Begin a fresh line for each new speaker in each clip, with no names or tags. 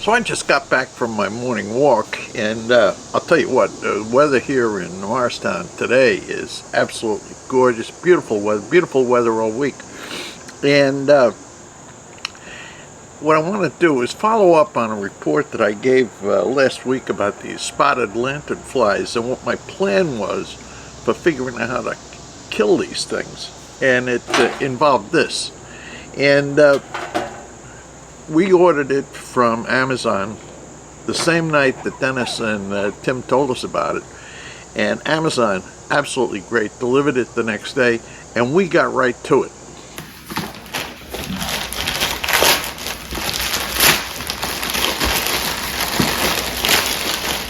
So I just got back from my morning walk, and I'll tell you what, the weather here in Morristown today is absolutely gorgeous, beautiful weather all week. And what I want to do is follow up on a report that I gave last week about these spotted lanternflies and what my plan was for figuring out how to kill these things. And it involved this. And we ordered it from Amazon the same night that Dennis and Tim told us about it. And Amazon, absolutely great, delivered it the next day, and we got right to it.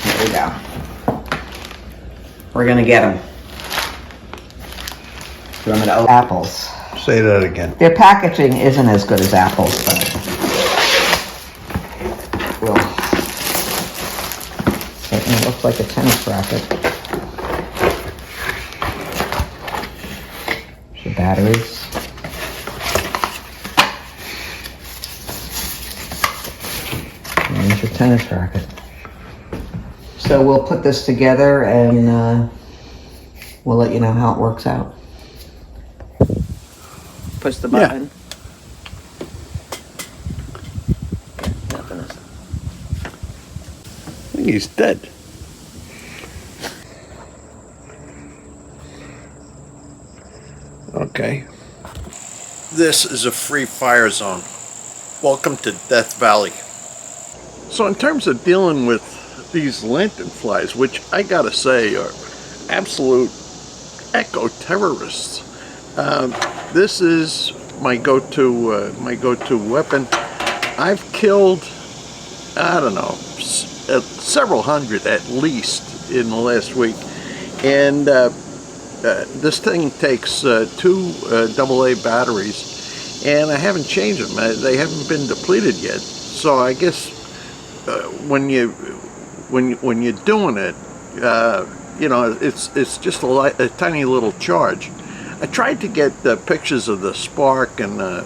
There we go. We're gonna get them. You want me to open apples?
Say that again.
Their packaging isn't as good as apples, but certainly looks like a tennis racket. The batteries. And there's your tennis racket. So we'll put this together and we'll let you know how it works out. Push the button.
Yeah.
Nothing else.
I think he's dead. Okay. This is a free fire zone. Welcome to Death Valley. So in terms of dealing with these lanternflies, which I gotta say are absolute eco-terrorists, this is my go-to weapon. I've killed, I don't know, several hundred at least in the last week, and this thing takes two AA batteries, and I haven't changed them. They haven't been depleted yet. So I guess when you're doing it, you know, it's just a tiny little charge. I tried to get pictures of the spark and the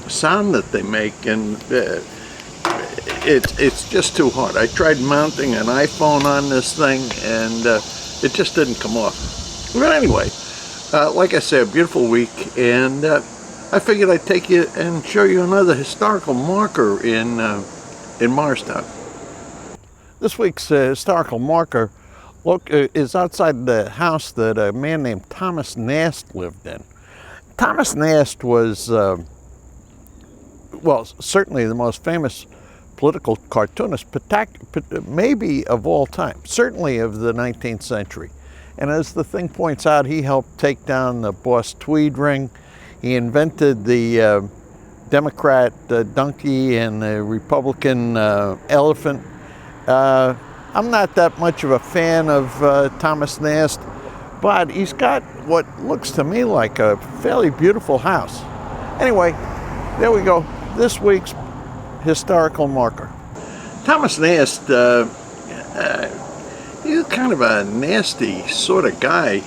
sound that they make, and it's just too hard. I tried mounting an iPhone on this thing, and it just didn't come off. But anyway, like I said, a beautiful week, and I figured I'd take you and show you another historical marker in Morristown. This week's historical marker is outside the house that a man named Thomas Nast lived in. Thomas Nast was, well, certainly the most famous political cartoonist, maybe of all time, certainly of the 19th century. And as the thing points out, he helped take down the Boss Tweed ring. He invented the Democrat donkey and the Republican elephant. I'm not that much of a fan of Thomas Nast, but he's got what looks to me like a fairly beautiful house. Anyway, there we go. This week's historical marker. Thomas Nast, he's kind of a nasty sort of guy,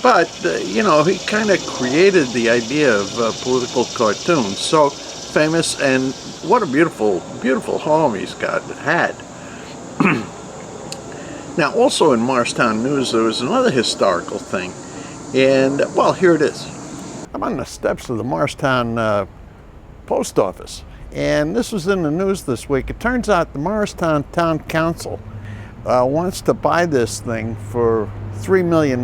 but you know, he kind of created the idea of political cartoons. So famous, and what a beautiful, beautiful home he's had. Now, also in Morristown news, there was another historical thing, and well, here it is. I'm on the steps of the Morristown post office, and this was in the news this week. It turns out the Morristown Town Council wants to buy this thing for $3 million.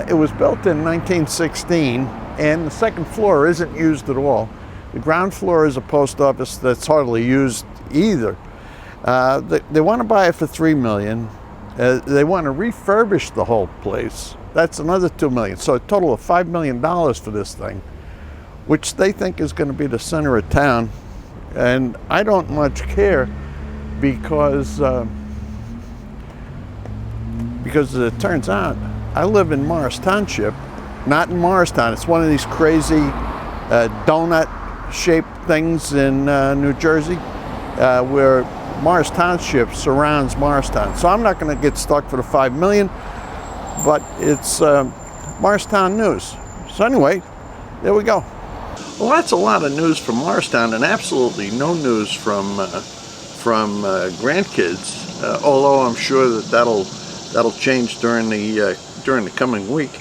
It was built in 1916, and the second floor isn't used at all. The ground floor is a post office that's hardly used either. They want to buy it for $3 million. They want to refurbish the whole place. That's another $2 million. So a total of $5 million for this thing, which they think is going to be the center of town. And I don't much care because it turns out I live in Morris Township, not in Morristown. It's one of these crazy donut-shaped things in New Jersey where Morris Township surrounds Morristown. So I'm not going to get stuck for the $5 million, but it's Morristown news. So anyway, there we go. Well, that's a lot of news from Morristown, and absolutely no news from grandkids. Although I'm sure that'll change during the coming week.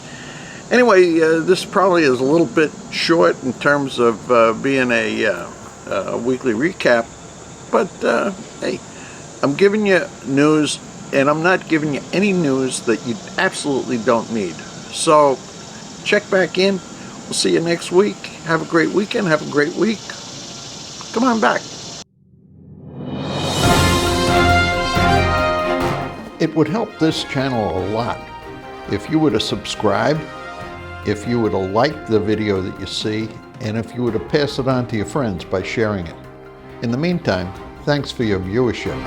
Anyway, this probably is a little bit short in terms of being a weekly recap, but hey, I'm giving you news, and I'm not giving you any news that you absolutely don't need. So check back in. We'll see you next week. Have a great weekend. Have a great week. Come on back. It would help this channel a lot if you were to subscribe, if you were to like the video that you see, and if you were to pass it on to your friends by sharing it. In the meantime, thanks for your viewership.